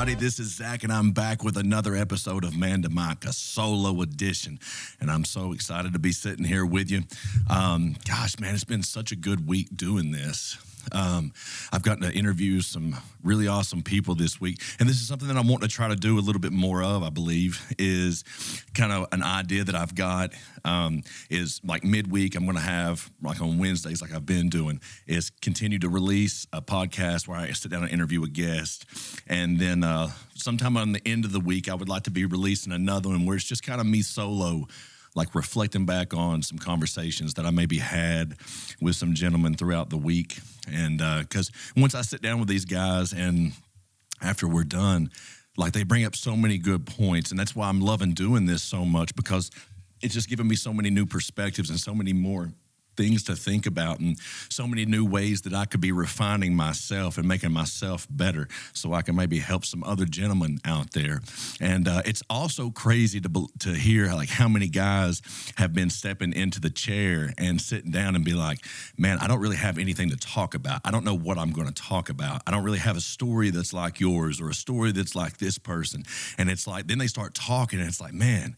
everybody. This is Zack, and I'm back with another episode of Man to Mic, a solo edition. And I'm so excited to be sitting here with you. Gosh, man, it's been such a good week doing this. I've gotten to interview some really awesome people this week, and this is something that I'm wanting to try to do a little bit more of, I believe, is kind of an idea that I've got is like midweek I'm going to have, like on Wednesdays like I've been doing, is continue to release a podcast where I sit down and interview a guest, and then sometime on the end of the week I would like to be releasing another one where it's just kind of me solo, like reflecting back on some conversations that I maybe had with some gentlemen throughout the week. And because once I sit down with these guys and after we're done, like they bring up so many good points. And that's why I'm loving doing this so much, because it's just giving me so many new perspectives and so many more things to think about and so many new ways that I could be refining myself and making myself better so I can maybe help some other gentlemen out there. And it's also crazy to hear like how many guys have been stepping into the chair and sitting down and be like, man, I don't really have anything to talk about. I don't know what I'm going to talk about. I don't really have a story that's like yours or a story that's like this person. And it's like, then they start talking and it's like, man,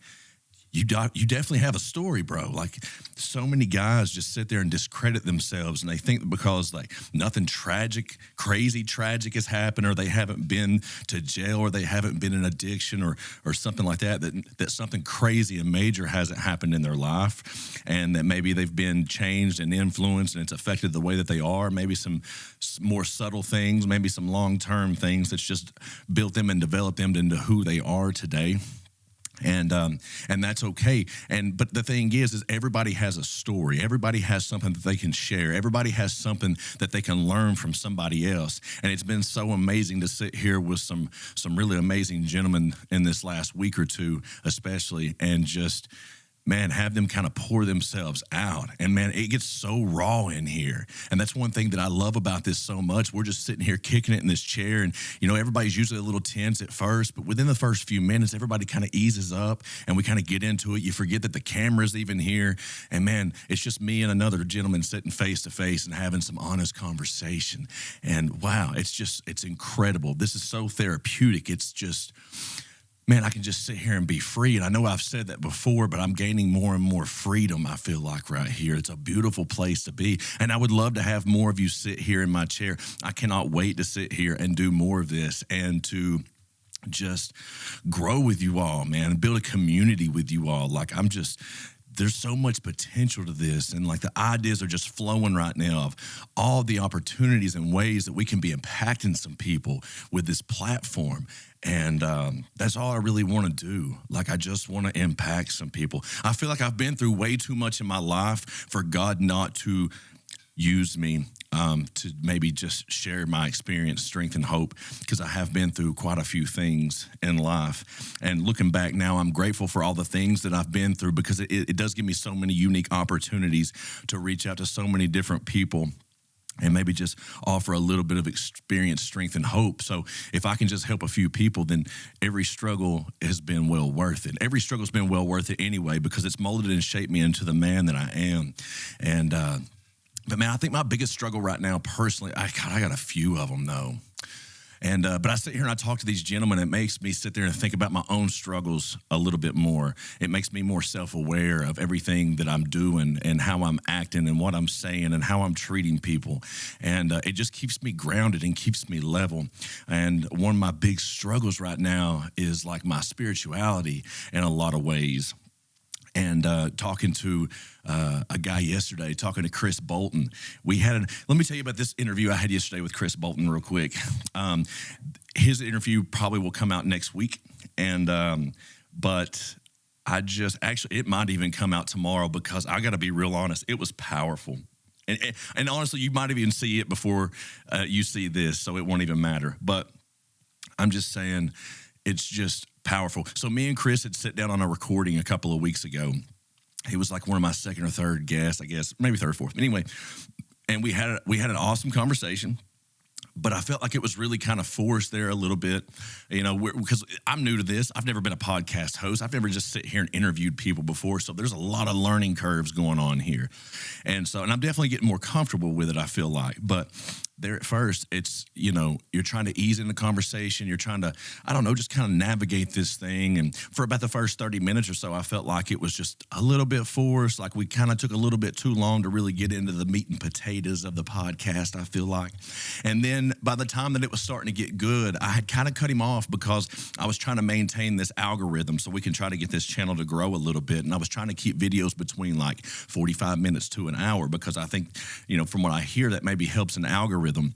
you definitely have a story, bro. Like so many guys just sit there and discredit themselves, and they think that because like nothing crazy tragic has happened, or they haven't been to jail, or they haven't been in addiction or something like that, that something crazy and major hasn't happened in their life, and that maybe they've been changed and influenced and it's affected the way that they are, maybe some more subtle things, maybe some long-term things that's just built them and developed them into who they are today. And that's okay. But the thing is everybody has a story. Everybody has something that they can share. Everybody has something that they can learn from somebody else. And it's been so amazing to sit here with some really amazing gentlemen in this last week or two, especially, and just, man, have them kind of pour themselves out. And, man, it gets so raw in here. And that's one thing that I love about this so much. We're just sitting here kicking it in this chair. And, you know, everybody's usually a little tense at first. But within the first few minutes, everybody kind of eases up and we kind of get into it. You forget that the camera's even here. And, man, it's just me and another gentleman sitting face to face and having some honest conversation. And, wow, it's incredible. This is so therapeutic. It's just, man, I can just sit here and be free. And I know I've said that before, but I'm gaining more and more freedom, I feel like, right here. It's a beautiful place to be. And I would love to have more of you sit here in my chair. I cannot wait to sit here and do more of this and to just grow with you all, man, and build a community with you all. Like, there's so much potential to this, and like the ideas are just flowing right now of all the opportunities and ways that we can be impacting some people with this platform. And that's all I really want to do. Like, I just want to impact some people. I feel like I've been through way too much in my life for God not to use me to maybe just share my experience, strength, and hope, because I have been through quite a few things in life. And looking back now, I'm grateful for all the things that I've been through, because it does give me so many unique opportunities to reach out to so many different people and maybe just offer a little bit of experience, strength, and hope. So if I can just help a few people, then every struggle has been well worth it. Every struggle's been well worth it anyway, because it's molded and shaped me into the man that I am. And but, man, I think my biggest struggle right now, personally, I got a few of them, though. And but I sit here and I talk to these gentlemen, and it makes me sit there and think about my own struggles a little bit more. It makes me more self-aware of everything that I'm doing and how I'm acting and what I'm saying and how I'm treating people. And it just keeps me grounded and keeps me level. And one of my big struggles right now is like my spirituality in a lot of ways. And talking to a guy yesterday, talking to Chris Bolton, let me tell you about this interview I had yesterday with Chris Bolton real quick. His interview probably will come out next week, but it might even come out tomorrow, because I got to be real honest, it was powerful. And honestly, you might even see it before you see this, so it won't even matter. But I'm just saying, it's just powerful. So me and Chris had sat down on a recording a couple of weeks ago. He was like one of my second or third guests, I guess, maybe third or fourth. But anyway, and we had an awesome conversation. But I felt like it was really kind of forced there a little bit, you know, because I'm new to this. I've never been a podcast host. I've never just sit here and interviewed people before. So there's a lot of learning curves going on here. And I'm definitely getting more comfortable with it, I feel like. But there at first, it's, you're trying to ease into conversation. You're trying to, I don't know, just kind of navigate this thing. And for about the first 30 minutes or so, I felt like it was just a little bit forced. Like we kind of took a little bit too long to really get into the meat and potatoes of the podcast, I feel like. And then by the time that it was starting to get good, I had kind of cut him off because I was trying to maintain this algorithm so we can try to get this channel to grow a little bit. And I was trying to keep videos between like 45 minutes to an hour because I think, from what I hear, that maybe helps an algorithm.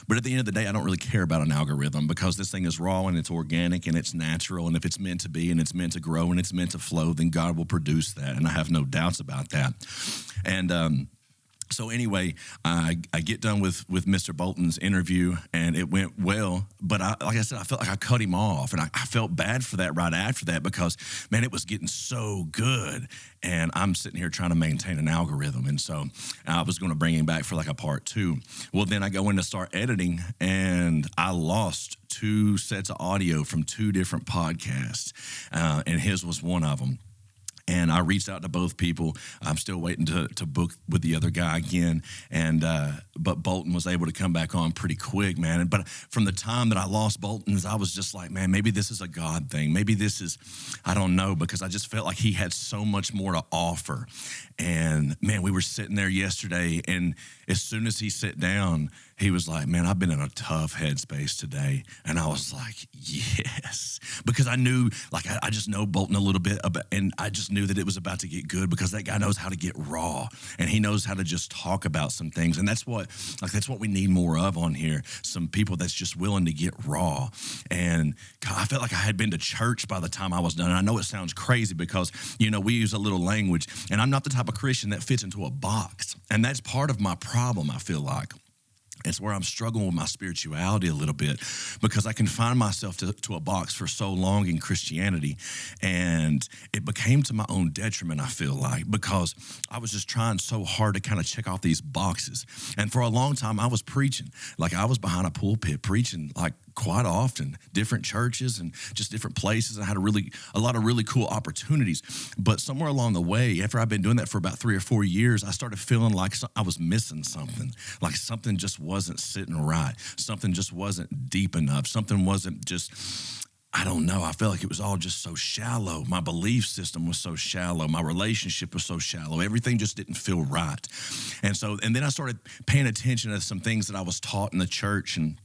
But at the end of the day, I don't really care about an algorithm because this thing is raw and it's organic and it's natural. And if it's meant to be and it's meant to grow and it's meant to flow, then God will produce that. And I have no doubts about that. And so anyway, I get done with Mr. Bolton's interview, and it went well. But like I said, I felt like I cut him off, and I felt bad for that right after that because, man, it was getting so good. And I'm sitting here trying to maintain an algorithm. And so I was going to bring him back for like a part 2. Well, then I go in to start editing, and I lost 2 sets of audio from 2 different podcasts, and his was one of them. And I reached out to both people. I'm still waiting to book with the other guy again. And but Bolton was able to come back on pretty quick, man. But from the time that I lost Bolton's, I was just like, man, maybe this is a God thing. Maybe this is, I don't know, because I just felt like he had so much more to offer. And, man, we were sitting there yesterday, and as soon as he sat down, he was like, man, I've been in a tough headspace today. And I was like, yes. Because I knew, like, I just know Bolton a little bit, and I just knew that it was about to get good because that guy knows how to get raw, and he knows how to just talk about some things. And that's what we need more of on here, some people that's just willing to get raw. And God, I felt like I had been to church by the time I was done. And I know it sounds crazy because, we use a little language, and I'm not the type of Christian that fits into a box. And that's part of my problem, I feel like. It's where I'm struggling with my spirituality a little bit because I confine myself to a box for so long in Christianity, and it became to my own detriment, I feel like, because I was just trying so hard to kind of check off these boxes. And for a long time, I was preaching. Like, I was behind a pulpit preaching, like, quite often, different churches and just different places. I had a lot of really cool opportunities. But somewhere along the way, after I've been doing that for about 3 or 4 years, I started feeling like I was missing something, like something just wasn't sitting right. Something just wasn't deep enough. Something wasn't just, I don't know. I felt like it was all just so shallow. My belief system was so shallow. My relationship was so shallow. Everything just didn't feel right. And then I started paying attention to some things that I was taught in the church and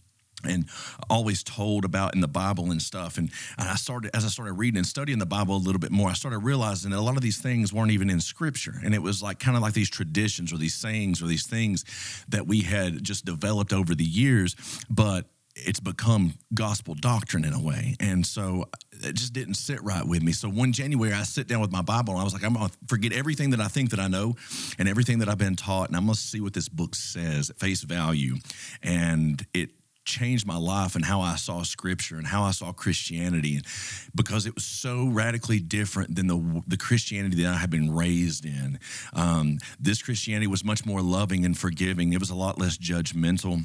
always told about in the Bible and stuff. And as I started reading and studying the Bible a little bit more, I started realizing that a lot of these things weren't even in Scripture. And it was like kind of like these traditions or these sayings or these things that we had just developed over the years, but it's become gospel doctrine in a way. And so it just didn't sit right with me. So one January, I sit down with my Bible, and I was like, I'm going to forget everything that I think that I know and everything that I've been taught, and I'm going to see what this book says at face value. And it changed my life and how I saw Scripture and how I saw Christianity, because it was so radically different than the Christianity that I had been raised in. This Christianity was much more loving and forgiving. It was a lot less judgmental.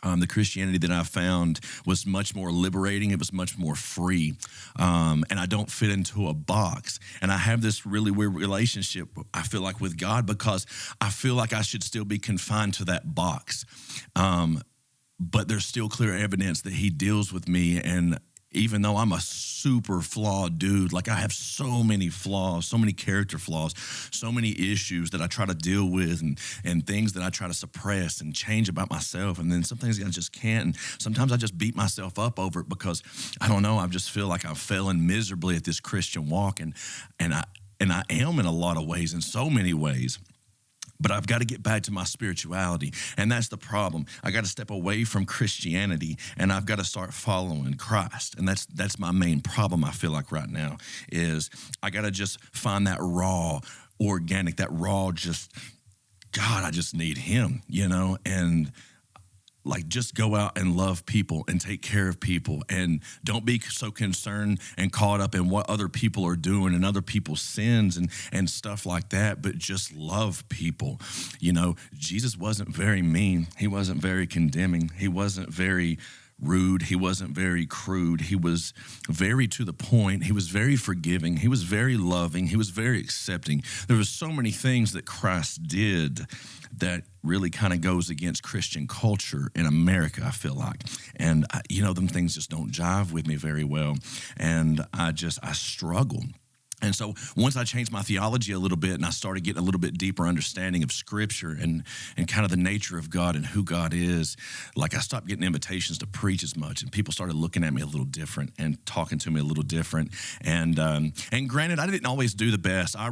The Christianity that I found was much more liberating. It was much more free. And I don't fit into a box. And I have this really weird relationship, I feel like, with God, because I feel like I should still be confined to that box. But there's still clear evidence that he deals with me. And even though I'm a super flawed dude, like I have so many flaws, so many character flaws, so many issues that I try to deal with and things that I try to suppress and change about myself. And then some things I just can't. And sometimes I just beat myself up over it because, I don't know, I just feel like I'm failing miserably at this Christian walk. And I am in a lot of ways, in so many ways. But I've got to get back to my spirituality, and that's the problem. I got to step away from Christianity, and I've got to start following Christ, and that's my main problem. I feel like right now is I got to just find that raw, organic, that raw. Just God, I just need Him, and like just go out and love people and take care of people, and don't be so concerned and caught up in what other people are doing and other people's sins and stuff like that, but just love people. Jesus wasn't very mean. He wasn't very condemning. He wasn't very rude. He wasn't very crude. He was very to the point. He was very forgiving. He was very loving. He was very accepting. There was so many things that Christ did that really kind of goes against Christian culture in America, I feel like. And, them things just don't jive with me very well. And I struggle. And so once I changed my theology a little bit and I started getting a little bit deeper understanding of Scripture and kind of the nature of God and who God is, like I stopped getting invitations to preach as much, and people started looking at me a little different and talking to me a little different. And granted, I didn't always do the best. I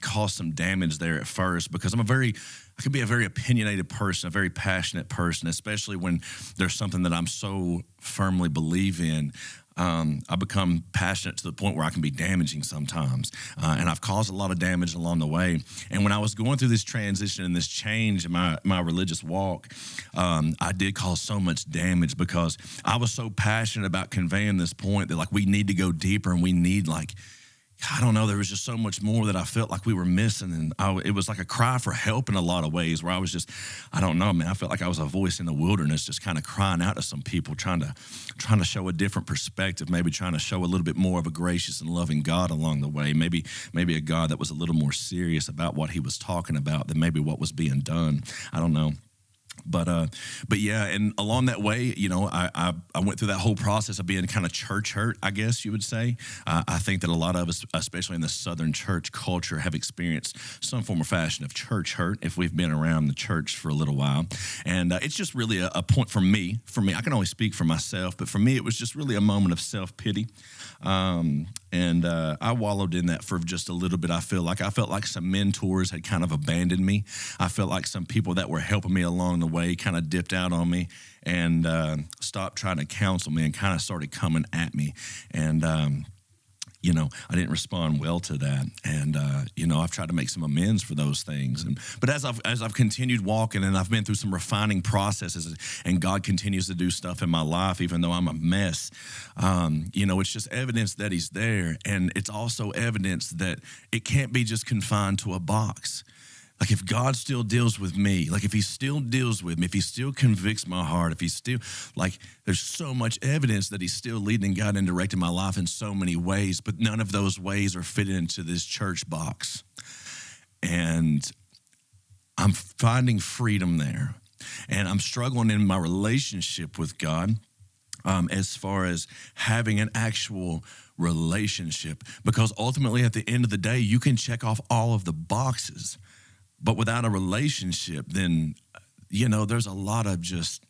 caused some damage there at first because I can be a very opinionated person, a very passionate person, especially when there's something that I'm so firmly believe in. I become passionate to the point where I can be damaging sometimes. And I've caused a lot of damage along the way. And when I was going through this transition and this change in my religious walk, I did cause so much damage because I was so passionate about conveying this point that, like, we need to go deeper and we need, like, I don't know, there was just so much more that I felt like we were missing. And it was like a cry for help in a lot of ways where I was just, I don't know, man, I felt like I was a voice in the wilderness, just kind of crying out to some people, trying to show a different perspective, maybe trying to show a little bit more of a gracious and loving God along the way, maybe a God that was a little more serious about what he was talking about than maybe what was being done. I don't know. But yeah, and along that way, I went through that whole process of being kind of church hurt, I guess you would say. I think that a lot of us, especially in the Southern church culture, have experienced some form or fashion of church hurt if we've been around the church for a little while. And it's just really a point for me, I can only speak for myself, but for me, it was just really a moment of self-pity. And I wallowed in that for just a little bit. I felt like some mentors had kind of abandoned me. I felt like some people that were helping me along the way kind of dipped out on me and stopped trying to counsel me and kind of started coming at me. And I didn't respond well to that, and I've tried to make some amends for those things. But as I've continued walking, and I've been through some refining processes, and God continues to do stuff in my life, even though I'm a mess. It's just evidence that He's there, and it's also evidence that it can't be just confined to a box. Like, if God still deals with me, like if he still deals with me, if he still convicts my heart, if he's still, like, there's so much evidence that he's still leading and guiding and directing my life in so many ways, but none of those ways are fitted into this church box. And I'm finding freedom there. And I'm struggling in my relationship with God as far as having an actual relationship, because ultimately at the end of the day, you can check off all of the boxes. But without a relationship, then, there's a lot of just,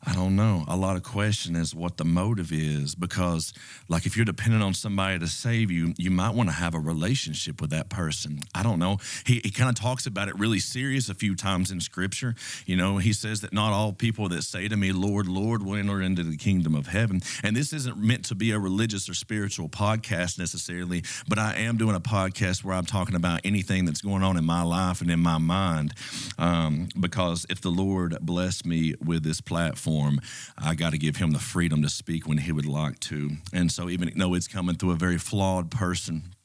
a lot of question as what the motive is. Because, like, if you're dependent on somebody to save you, you might want to have a relationship with that person. I don't know. He kind of talks about it really serious a few times in Scripture. He says that not all people that say to me, Lord, Lord, will enter into the kingdom of heaven. And this isn't meant to be a religious or spiritual podcast necessarily, but I am doing a podcast where I'm talking about anything that's going on in my life and in my mind. Because if the Lord blessed me with this platform, I got to give him the freedom to speak when he would like to. And so even though it's coming through a very flawed person,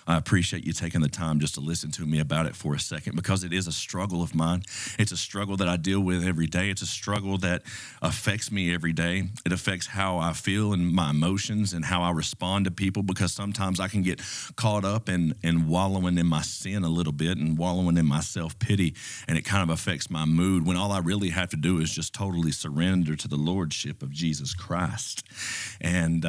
I appreciate you taking the time just to listen to me about it for a second, because it is a struggle of mine. It's a struggle that I deal with every day. It's a struggle that affects me every day. It affects how I feel and my emotions and how I respond to people, because sometimes I can get caught up in wallowing in my sin a little bit and wallowing in my self-pity, and it kind of affects my mood when all I really have to do is just totally surrender to the lordship of Jesus Christ. And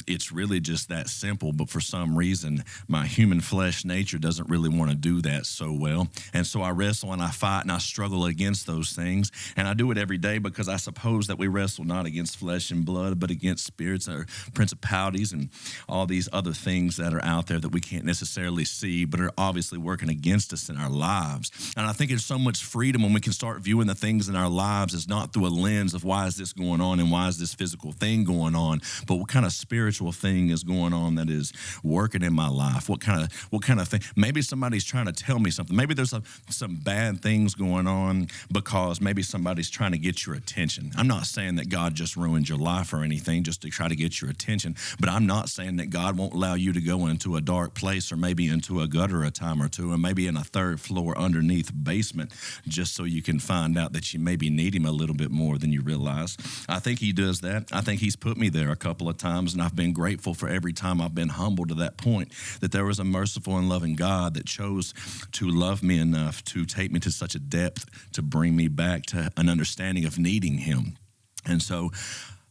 it's really just that simple, but for some reason, my human flesh nature doesn't really want to do that so well. And so I wrestle and I fight and I struggle against those things. And I do it every day because I suppose that we wrestle not against flesh and blood, but against spirits or principalities and all these other things that are out there that we can't necessarily see, but are obviously working against us in our lives. And I think there's so much freedom when we can start viewing the things in our lives as not through a lens of why is this going on and why is this physical thing going on, but what kind of spiritual thing is going on that is working in my life? What kind kind of thing. Maybe somebody's trying to tell me something. Maybe there's some bad things going on because maybe somebody's trying to get your attention. I'm not saying that God just ruined your life or anything just to try to get your attention, but I'm not saying that God won't allow you to go into a dark place or maybe into a gutter a time or two, and maybe in a third floor underneath basement, just so you can find out that you maybe need him a little bit more than you realize. I think he does that. I think he's put me there a couple of times, and I've been grateful for every time I've been humbled to that point, that there was a merciful and loving God that chose to love me enough to take me to such a depth to bring me back to an understanding of needing him. And so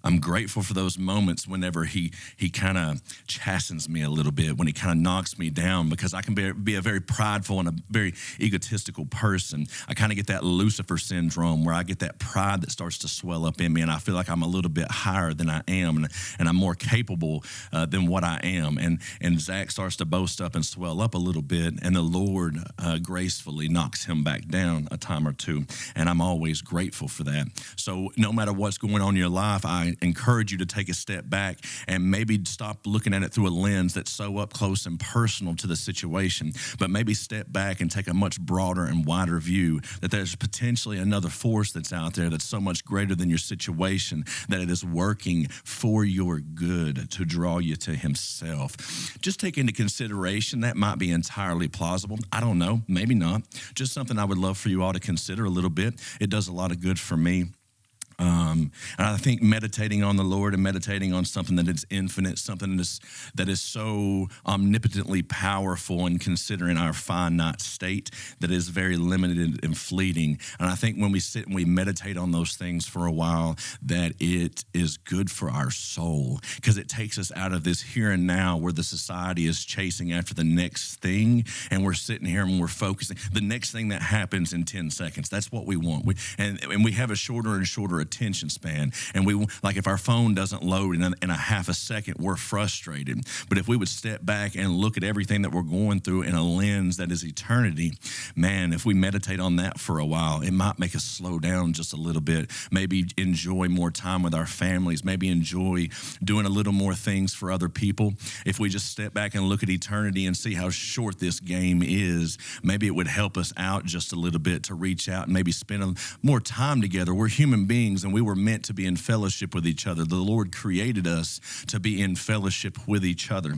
I'm grateful for those moments whenever he kind of chastens me a little bit, when he kind of knocks me down, because I can be a very prideful and a very egotistical person. I kind of get that Lucifer syndrome where I get that pride that starts to swell up in me, and I feel like I'm a little bit higher than I am, and I'm more capable than what I am. And Zach starts to boast up and swell up a little bit, and the Lord gracefully knocks him back down a time or two, and I'm always grateful for that. So no matter what's going on in your life, I encourage you to take a step back and maybe stop looking at it through a lens that's so up close and personal to the situation, but maybe step back and take a much broader and wider view, that there's potentially another force that's out there that's so much greater than your situation, that it is working for your good to draw you to himself. Just take into consideration that might be entirely plausible. I don't know, maybe not. Just something I would love for you all to consider a little bit. It does a lot of good for me. And I think meditating on the Lord and meditating on something that is infinite, something that is so omnipotently powerful, and considering our finite state that is very limited and fleeting. And I think when we sit and we meditate on those things for a while, that it is good for our soul, because it takes us out of this here and now where the society is chasing after the next thing, and we're sitting here and we're focusing. The next thing that happens in 10 seconds, that's what we want. And we have a shorter and shorter attention span, and we, like, if our phone doesn't load in a half a second, we're frustrated. But if we would step back and look at everything that we're going through in a lens that is eternity, man, if we meditate on that for a while, it might make us slow down just a little bit, maybe enjoy more time with our families, maybe enjoy doing a little more things for other people. If we just step back and look at eternity and see how short this game is, maybe it would help us out just a little bit to reach out and maybe spend more time together. We're human beings, and we were meant to be in fellowship with each other. The Lord created us to be in fellowship with each other.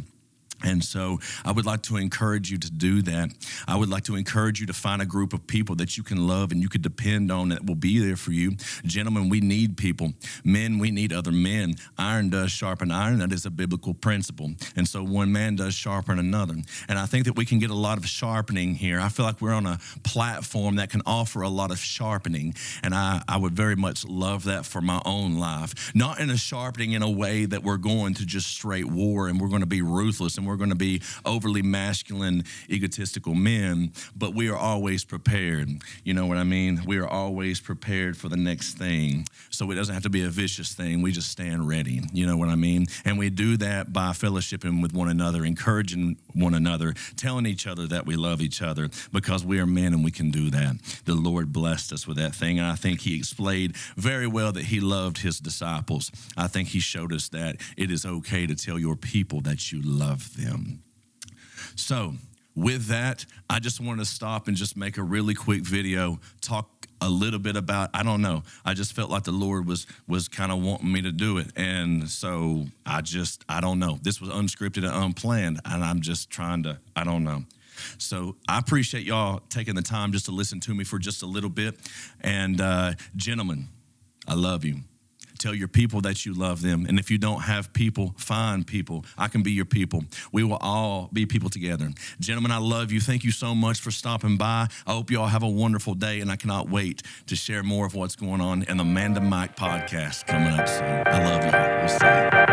And so I would like to encourage you to do that. I would like to encourage you to find a group of people that you can love and you could depend on, that will be there for you. Gentlemen, we need people. Men, we need other men. Iron does sharpen iron. That is a biblical principle. And so one man does sharpen another. And I think that we can get a lot of sharpening here. I feel like we're on a platform that can offer a lot of sharpening. And I would very much love that for my own life. Not in a sharpening in a way that we're going to just straight war and we're going to be ruthless and we're going to be overly masculine, egotistical men, but we are always prepared. You know what I mean? We are always prepared for the next thing. So it doesn't have to be a vicious thing. We just stand ready. You know what I mean? And we do that by fellowshipping with one another, encouraging one another, telling each other that we love each other, because we are men and we can do that. The Lord blessed us with that thing. And I think he explained very well that he loved his disciples. I think he showed us that it is okay to tell your people that you love them. So with that, I just want to stop and just make a really quick video, talk a little bit about, I don't know, I just felt like the Lord was kind of wanting me to do it. And so I don't know. This was unscripted and unplanned, and I'm just trying to, I don't know. So I appreciate y'all taking the time just to listen to me for just a little bit. And gentlemen, I love you. Tell your people that you love them. And if you don't have people, find people. I can be your people. We will all be people together. Gentlemen, I love you. Thank you so much for stopping by. I hope you all have a wonderful day, and I cannot wait to share more of what's going on in the Man to Mic podcast coming up soon. I love you all. We'll see you.